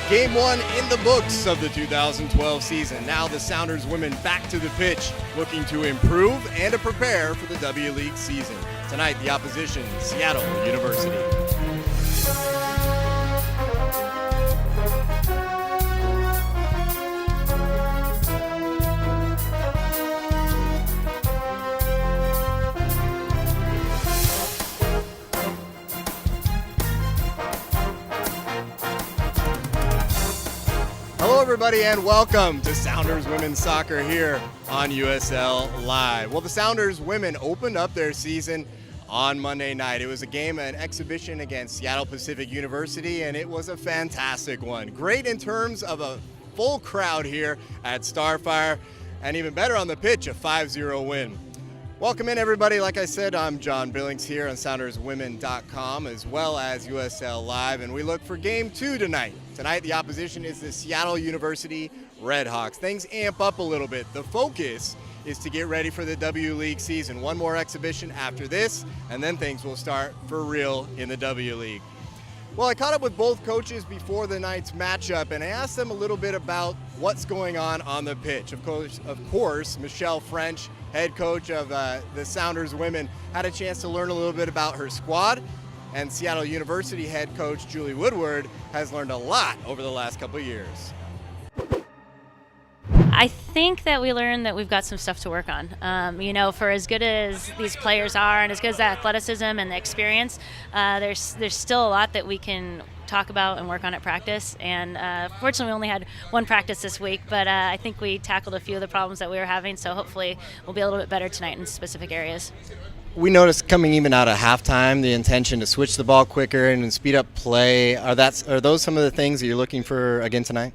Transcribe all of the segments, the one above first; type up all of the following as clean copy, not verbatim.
Game one in the books of the 2012 season. Now the Sounders women back to the pitch, looking to improve and to prepare for the W League season. Tonight, the opposition, Seattle University. Hello everybody and welcome to Sounders Women's Soccer here on USL Live. Well, the Sounders women opened up their season on Monday night. It was a game, an exhibition against Seattle Pacific University, and it was a fantastic one. Great in terms of a full crowd here at Starfire, and even better on the pitch, a 5-0 win. Welcome in everybody. Like I said, I'm John Billings here on SoundersWomen.com as well as USL Live, and we look for game two tonight. Tonight the opposition is the Seattle University Redhawks. Things amp up a little bit. The focus is to get ready for the W League season. One more exhibition after this, and then things will start for real in the W League. Well, I caught up with both coaches before the night's matchup, and I asked them a little bit about what's going on the pitch. Of course, Michelle French, head coach of the Sounders women, had a chance to learn a little bit about her squad, and Seattle University head coach Julie Woodward has learned a lot over the last couple of years. I think that we learned that we've got some stuff to work on. For as good as these players are and as good as the athleticism and the experience, there's still a lot that we can talk about and work on at practice. And fortunately, we only had one practice this week, but I think we tackled a few of the problems that we were having, so hopefully we'll be a little bit better tonight in specific areas. We noticed coming even out of halftime, the intention to switch the ball quicker and speed up play. Are those some of the things that you're looking for again tonight?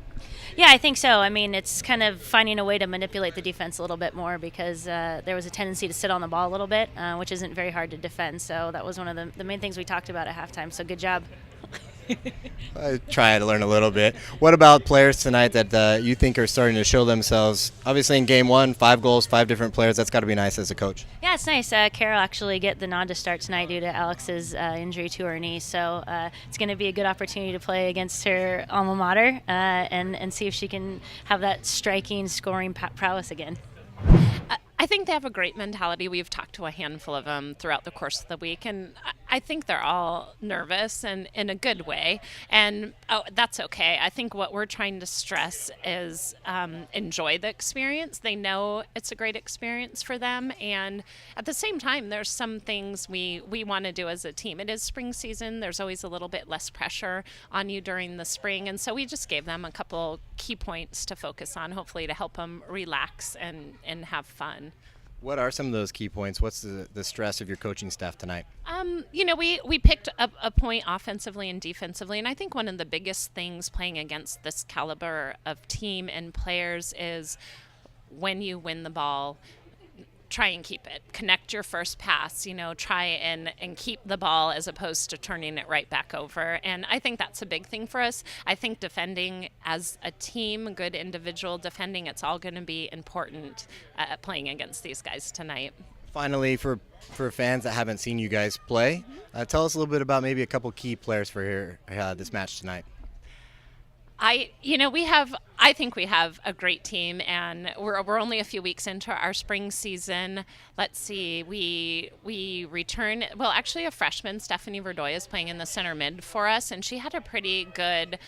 Yeah, I think so. I mean, it's kind of finding a way to manipulate the defense a little bit more because there was a tendency to sit on the ball a little bit, which isn't very hard to defend. So that was one of the main things we talked about at halftime. So good job. I try to learn a little bit. What about players tonight that you think are starting to show themselves? Obviously in game one, 5 goals, 5 different players. That's got to be nice as a coach. Yeah, it's nice. Carol actually get the nod to start tonight due to Alex's injury to her knee. So it's going to be a good opportunity to play against her alma mater and see if she can have that striking, scoring prowess again. I think they have a great mentality. We've talked to a handful of them throughout the course of the week, and I think they're all nervous and in a good way, and that's okay. I think what we're trying to stress is enjoy the experience. They know it's a great experience for them, and at the same time, there's some things we want to do as a team. It is spring season. There's always a little bit less pressure on you during the spring, and so we just gave them a couple key points to focus on, hopefully to help them relax and have fun. What are some of those key points? What's the stress of your coaching staff tonight? We picked up a point offensively and defensively, and I think one of the biggest things playing against this caliber of team and players is when you win the ball, try and keep it. Connect your first pass, try and keep the ball as opposed to turning it right back over. And I think that's a big thing for us. I think defending as a team, good individual defending, it's all going to be important playing against these guys tonight. Finally, for fans that haven't seen you guys play, tell us a little bit about maybe a couple key players for this match tonight. I think we have a great team, and we're only a few weeks into our spring season. Let's see, we return. Well, actually, a freshman, Stephanie Verdoya, is playing in the center mid for us, and she had a pretty good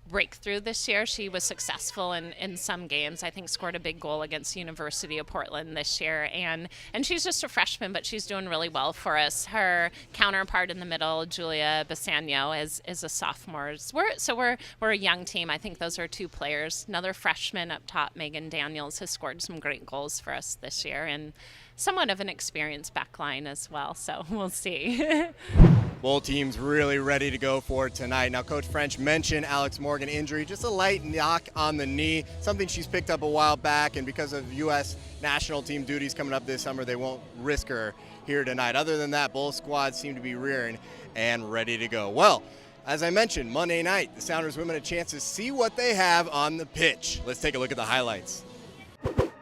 breakthrough this year. She was successful in some games. I think scored a big goal against University of Portland this year, and she's just a freshman, but she's doing really well for us. Her counterpart in the middle, Julia Basagno, is a sophomore. We're a young team. I think those are 2 players. Another freshman up top, Megan Daniels, has scored some great goals for us this year, and somewhat of an experienced back line as well, so we'll see. Both teams really ready to go for tonight. Now, Coach French mentioned Alex Morgan injury, just a light knock on the knee, something she's picked up a while back, and because of U.S. national team duties coming up this summer, they won't risk her here tonight. Other than that, both squads seem to be rearing and ready to go. Well, as I mentioned, Monday night, the Sounders women a chance to see what they have on the pitch. Let's take a look at the highlights. Kick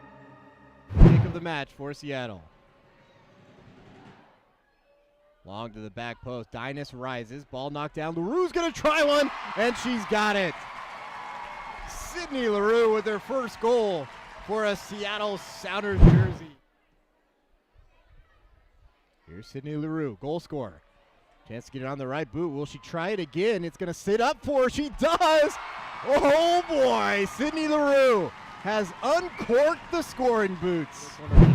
of the match for Seattle. Long to the back post. Dynas rises. Ball knocked down. LaRue's going to try one, and she's got it. Sydney LaRue with her first goal for a Seattle Sounders jersey. Here's Sydney LaRue, goal scorer. Chance to get it on the right boot. Will she try it again? It's going to sit up for her. She does. Oh, boy. Sydney LaRue has uncorked the scoring boots.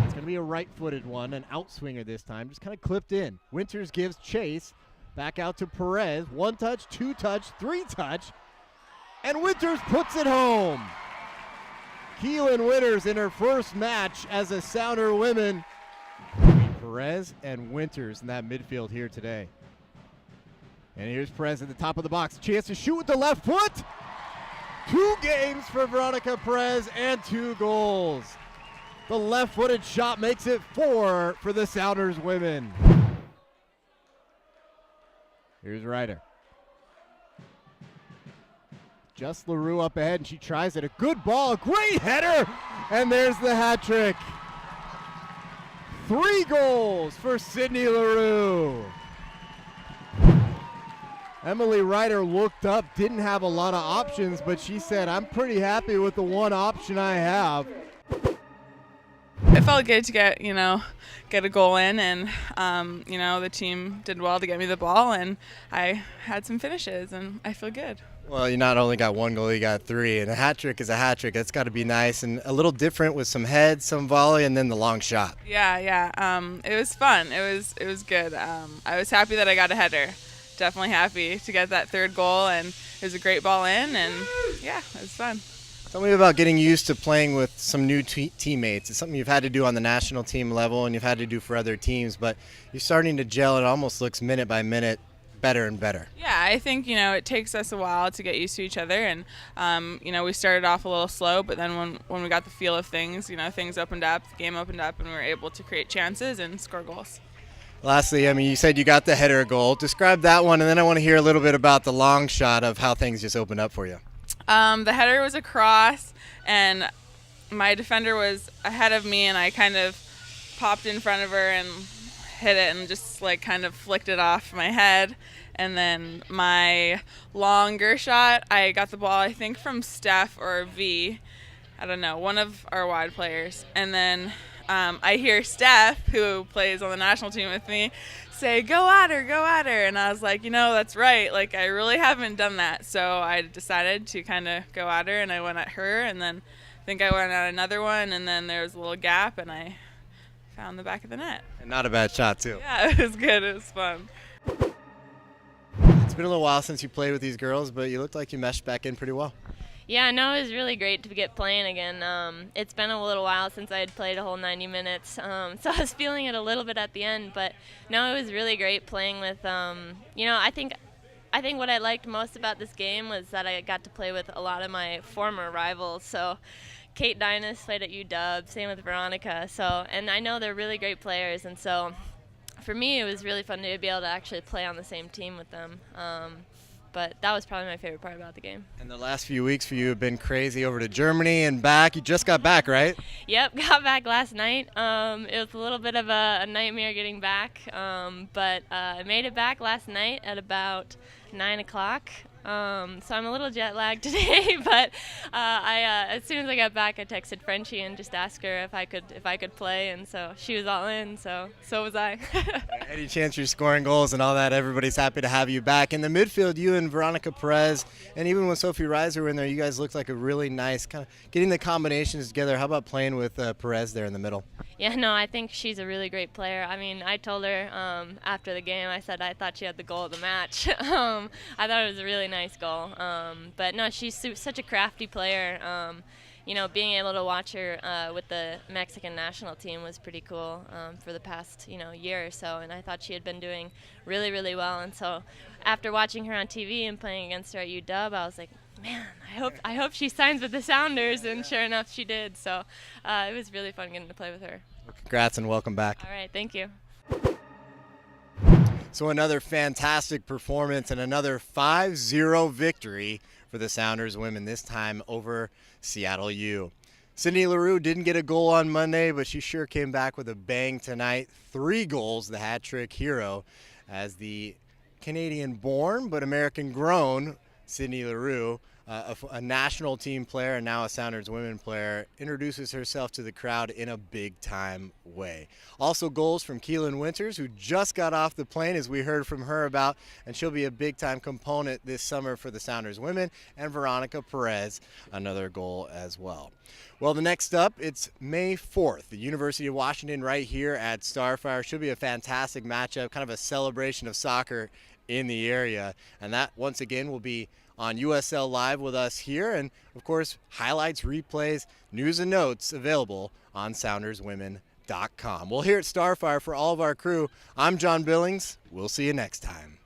It's going to be a right-footed one, an outswinger this time, just kind of clipped in. Winters gives chase. Back out to Perez. 1 touch, 2 touch, 3 touch. And Winters puts it home. Keelan Winters in her first match as a Sounder women. Perez and Winters in that midfield here today. And here's Perez at the top of the box. Chance to shoot with the left foot. 2 games for Veronica Perez and 2 goals. The left-footed shot makes it 4 for the Sounders women. Here's Ryder. Just LaRue up ahead, and she tries it. A good ball, a great header, and there's the hat trick. 3 goals for Sydney LaRue. Emily Ryder looked up, didn't have a lot of options, but she said, I'm pretty happy with the one option I have. It felt good to get a goal in, and the team did well to get me the ball, and I had some finishes, and I feel good. Well, you not only got 1 goal, you got 3, and a hat trick is a hat trick. That's got to be nice, and a little different with some head, some volley, and then the long shot. Yeah. It was fun. It was good. I was happy that I got a header. Definitely happy to get that 3rd goal, and it was a great ball in, and yeah, it was fun. Tell me about getting used to playing with some new teammates. It's something you've had to do on the national team level, and you've had to do for other teams, but you're starting to gel. It almost looks minute by minute better and better. Yeah, I think, it takes us a while to get used to each other, and, we started off a little slow, but then when we got the feel of things, things opened up, the game opened up, and we were able to create chances and score goals. Lastly, you said you got the header goal. Describe that one, and then I want to hear a little bit about the long shot of how things just opened up for you. The header was a cross, and my defender was ahead of me, and I kind of popped in front of her and hit it and just kind of flicked it off my head. And then my longer shot, I got the ball, I think, from Steph or V. I don't know, one of our wide players. And then I hear Steph, who plays on the national team with me, say, go at her. And I was like, that's right. I really haven't done that. So I decided to kind of go at her, and I went at her, and then I think I went at another one, and then there was a little gap, and I found the back of the net. And not a bad shot, too. Yeah, it was good. It was fun. It's been a little while since you played with these girls, but you looked like you meshed back in pretty well. Yeah, no, it was really great to get playing again. It's been a little while since I had played a whole 90 minutes, so I was feeling it a little bit at the end. But no, it was really great playing with. I think what I liked most about this game was that I got to play with a lot of my former rivals. So Kate Dynas played at UW, same with Veronica. So, and I know they're really great players, and so for me, it was really fun to be able to actually play on the same team with them. But that was probably my favorite part about the game. And the last few weeks for you have been crazy, over to Germany and back. You just got back, right? Yep, got back last night. It was a little bit of a nightmare getting back, but I made it back last night at about 9 o'clock. So I'm a little jet lagged today, but as soon as I got back, I texted Frenchie and just asked her if I could play, and so she was all in. So was I. Any chance you're scoring goals and all that? Everybody's happy to have you back in the midfield. You and Veronica Perez, and even when Sophie Reiser were in there, you guys looked like a really nice kind of getting the combinations together. How about playing with Perez there in the middle? Yeah, no, I think she's a really great player. I mean, I told her after the game, I said I thought she had the goal of the match. I thought it was a really nice goal. But no, she's such a crafty player. Being able to watch her with the Mexican national team was pretty cool for the past, year or so. And I thought she had been doing really, really well. And so after watching her on TV and playing against her at UW, I was like, man, I hope she signs with the Sounders. And sure enough, she did. So it was really fun getting to play with her. Well, congrats and welcome back. All right, thank you. So another fantastic performance and another 5-0 victory for the Sounders women, this time over Seattle U. Sydney LaRue didn't get a goal on Monday, but she sure came back with a bang tonight. 3 goals, the hat trick hero, as the Canadian-born but American-grown Sydney Leroux, a national team player and now a Sounders women player, introduces herself to the crowd in a big-time way. Also goals from Keelan Winters, who just got off the plane, as we heard from her about, and she'll be a big-time component this summer for the Sounders women, and Veronica Perez, another goal as well. Well, the next up, it's May 4th, the University of Washington right here at Starfire. Should be a fantastic matchup, kind of a celebration of soccer in the area, and that once again will be on USL Live with us here, and of course highlights, replays, news and notes available on SoundersWomen.com. Well, here at Starfire, for all of our crew, I'm John Billings. We'll see you next time.